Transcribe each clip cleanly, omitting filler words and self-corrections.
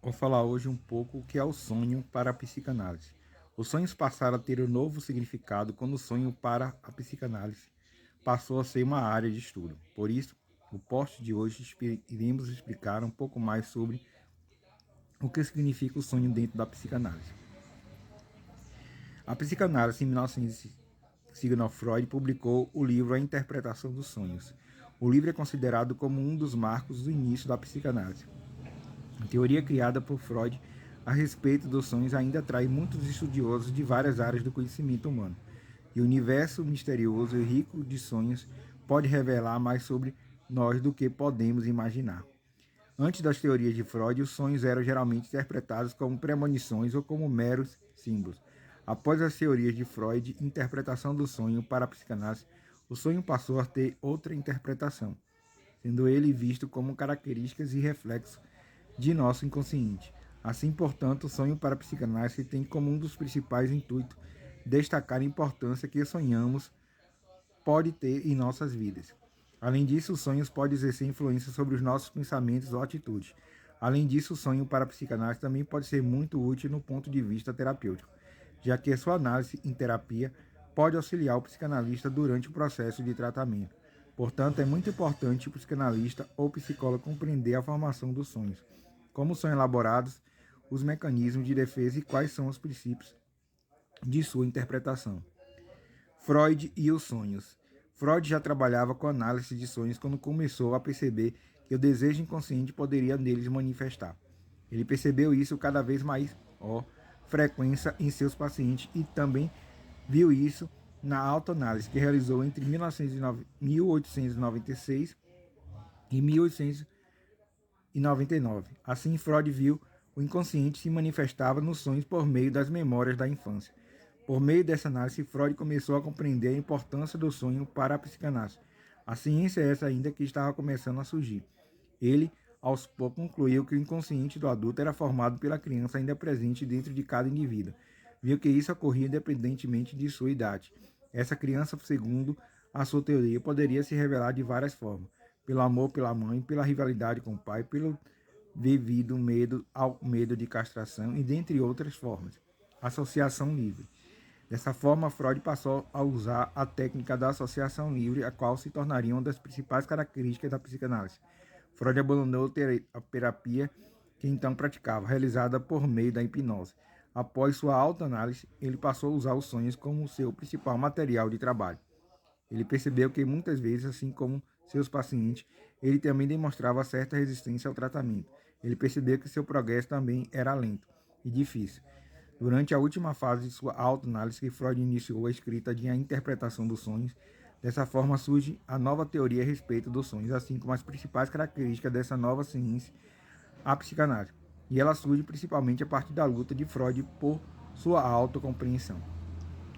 Vou falar hoje um pouco o que é o sonho para a psicanálise. Os sonhos passaram a ter um novo significado quando o sonho para a psicanálise passou a ser uma área de estudo. Por isso, no post de hoje iremos explicar um pouco mais sobre o que significa o sonho dentro da psicanálise. A psicanálise, em 1900, Sigmund Freud publicou o livro A Interpretação dos Sonhos. O livro é considerado como um dos marcos do início da psicanálise. A teoria criada por Freud a respeito dos sonhos ainda atrai muitos estudiosos de várias áreas do conhecimento humano. E o universo misterioso e rico de sonhos pode revelar mais sobre nós do que podemos imaginar. Antes das teorias de Freud, os sonhos eram geralmente interpretados como premonições ou como meros símbolos. Após as teorias de Freud, interpretação do sonho para a psicanálise, o sonho passou a ter outra interpretação, sendo ele visto como características e reflexos de nosso inconsciente. Assim, portanto, o sonho para a psicanálise tem como um dos principais intuitos destacar a importância que sonhamos pode ter em nossas vidas. Além disso, os sonhos podem exercer influência sobre os nossos pensamentos ou atitudes. Além disso, o sonho para a psicanálise também pode ser muito útil no ponto de vista terapêutico, já que a sua análise em terapia pode auxiliar o psicanalista durante o processo de tratamento. Portanto, é muito importante o psicanalista ou psicólogo compreender a formação dos sonhos, como são elaborados os mecanismos de defesa e quais são os princípios de sua interpretação. Freud e os sonhos. Freud já trabalhava com análise de sonhos quando começou a perceber que o desejo inconsciente poderia neles manifestar. Ele percebeu isso cada vez mais frequência em seus pacientes e também viu isso na autoanálise que realizou entre 1896 e 1899. Assim, Freud viu o inconsciente se manifestava nos sonhos por meio das memórias da infância. Por meio dessa análise, Freud começou a compreender a importância do sonho para a psicanálise. A ciência é essa ainda que estava começando a surgir. Ele, aos poucos, concluiu que o inconsciente do adulto era formado pela criança ainda presente dentro de cada indivíduo. Viu que isso ocorria independentemente de sua idade. Essa criança, segundo a sua teoria, poderia se revelar de várias formas. Pelo amor pela mãe, pela rivalidade com o pai, pelo devido medo ao medo de castração e dentre outras formas. Associação livre. Dessa forma, Freud passou a usar a técnica da associação livre, a qual se tornaria uma das principais características da psicanálise. Freud abandonou a terapia que então praticava, realizada por meio da hipnose. Após sua autoanálise, ele passou a usar os sonhos como seu principal material de trabalho. Ele percebeu que muitas vezes, assim como seus pacientes, ele também demonstrava certa resistência ao tratamento. Ele percebeu que seu progresso também era lento e difícil. Durante a última fase de sua autoanálise, que Freud iniciou a escrita de A Interpretação dos Sonhos. Dessa forma surge a nova teoria a respeito dos sonhos, assim como as principais características dessa nova ciência, a psicanálise. E ela surge principalmente a partir da luta de Freud por sua autocompreensão.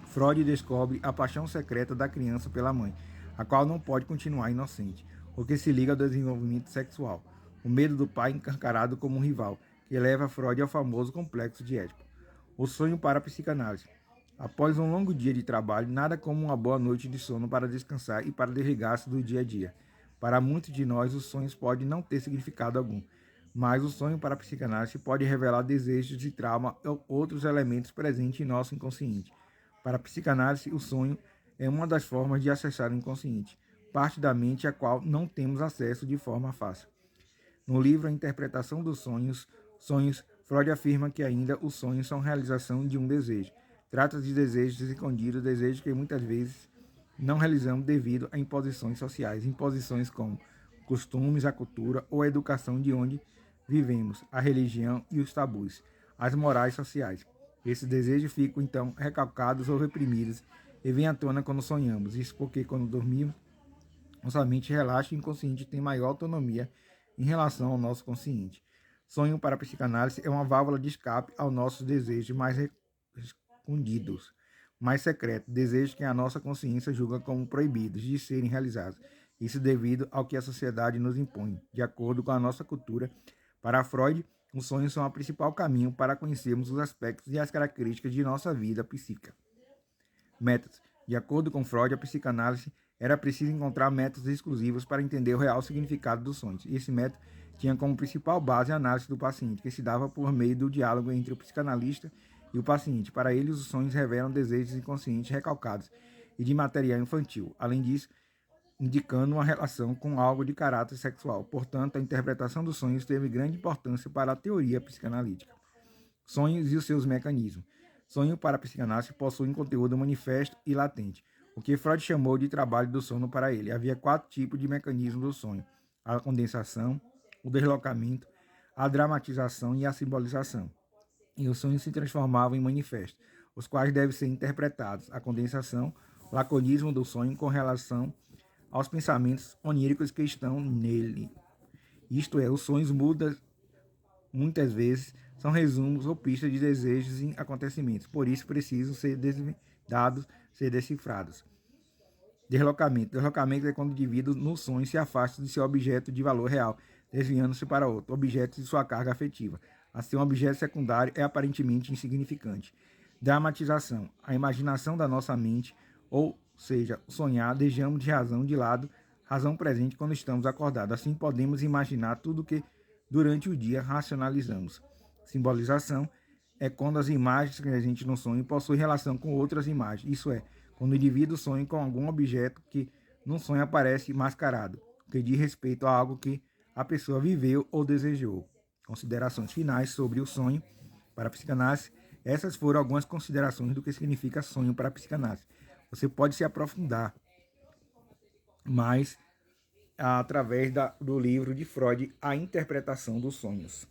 Freud descobre a paixão secreta da criança pela mãe, a qual não pode continuar inocente, o que se liga ao desenvolvimento sexual. O medo do pai encarado como um rival, que leva Freud ao famoso complexo de Édipo. O sonho para a psicanálise. Após um longo dia de trabalho, nada como uma boa noite de sono para descansar e para desligar-se do dia a dia. Para muitos de nós, os sonhos podem não ter significado algum, mas o sonho para a psicanálise pode revelar desejos e trauma ou outros elementos presentes em nosso inconsciente. Para a psicanálise, o sonho é uma das formas de acessar o inconsciente, parte da mente a qual não temos acesso de forma fácil. No livro A Interpretação dos Sonhos, Freud afirma que ainda os sonhos são realização de um desejo. Trata de desejos escondidos, desejos que muitas vezes não realizamos devido a imposições sociais, imposições como costumes, a cultura ou a educação de onde vivemos, a religião e os tabus, as morais sociais. Esses desejos ficam então recalcados ou reprimidos e vêm à tona quando sonhamos. Isso porque quando dormimos, nossa mente relaxa e o inconsciente tem maior autonomia em relação ao nosso consciente. Sonho para a psicanálise é uma válvula de escape aos nossos desejos mais escondidos, mais secretos, desejos que a nossa consciência julga como proibidos de serem realizados. Isso devido ao que a sociedade nos impõe, de acordo com a nossa cultura. Para Freud, os sonhos são o principal caminho para conhecermos os aspectos e as características de nossa vida psíquica. Métodos. De acordo com Freud, a psicanálise era preciso encontrar métodos exclusivos para entender o real significado dos sonhos. E esse método tinha como principal base a análise do paciente, que se dava por meio do diálogo entre o psicanalista e o paciente. Para eles, os sonhos revelam desejos inconscientes recalcados e de material infantil. Além disso, indicando uma relação com algo de caráter sexual. Portanto, a interpretação dos sonhos teve grande importância para a teoria psicanalítica. Sonhos e os seus mecanismos. Sonho para a psicanálise possui um conteúdo manifesto e latente, o que Freud chamou de trabalho do sono para ele. Havia 4 tipos de mecanismos do sonho: a condensação, o deslocamento, a dramatização e a simbolização. E os sonhos se transformavam em manifestos, os quais devem ser interpretados. A condensação, o laconismo do sonho com relação aos pensamentos oníricos que estão nele. Isto é, os sonhos muitas vezes são resumos ou pistas de desejos e acontecimentos, por isso precisam ser desvendados, ser decifrados. Deslocamento. Deslocamento é quando o indivíduo no sonho se afasta de seu objeto de valor real, desviando-se para outro objeto de sua carga afetiva. Assim, um objeto secundário é aparentemente insignificante. Dramatização. A imaginação da nossa mente, ou seja, sonhar, deixamos de razão de lado, razão presente quando estamos acordados. Assim, podemos imaginar tudo que durante o dia racionalizamos. Simbolização é quando as imagens presentes no sonho possuem relação com outras imagens. Isso é, quando o indivíduo sonha com algum objeto que no sonho aparece mascarado, que diz respeito a algo que a pessoa viveu ou desejou. Considerações finais sobre o sonho para a psicanálise. Essas foram algumas considerações do que significa sonho para a psicanálise. Você pode se aprofundar mais através do livro de Freud, A Interpretação dos Sonhos.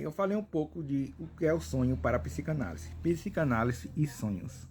Eu falei um pouco de o que é o sonho para a psicanálise. Psicanálise e sonhos.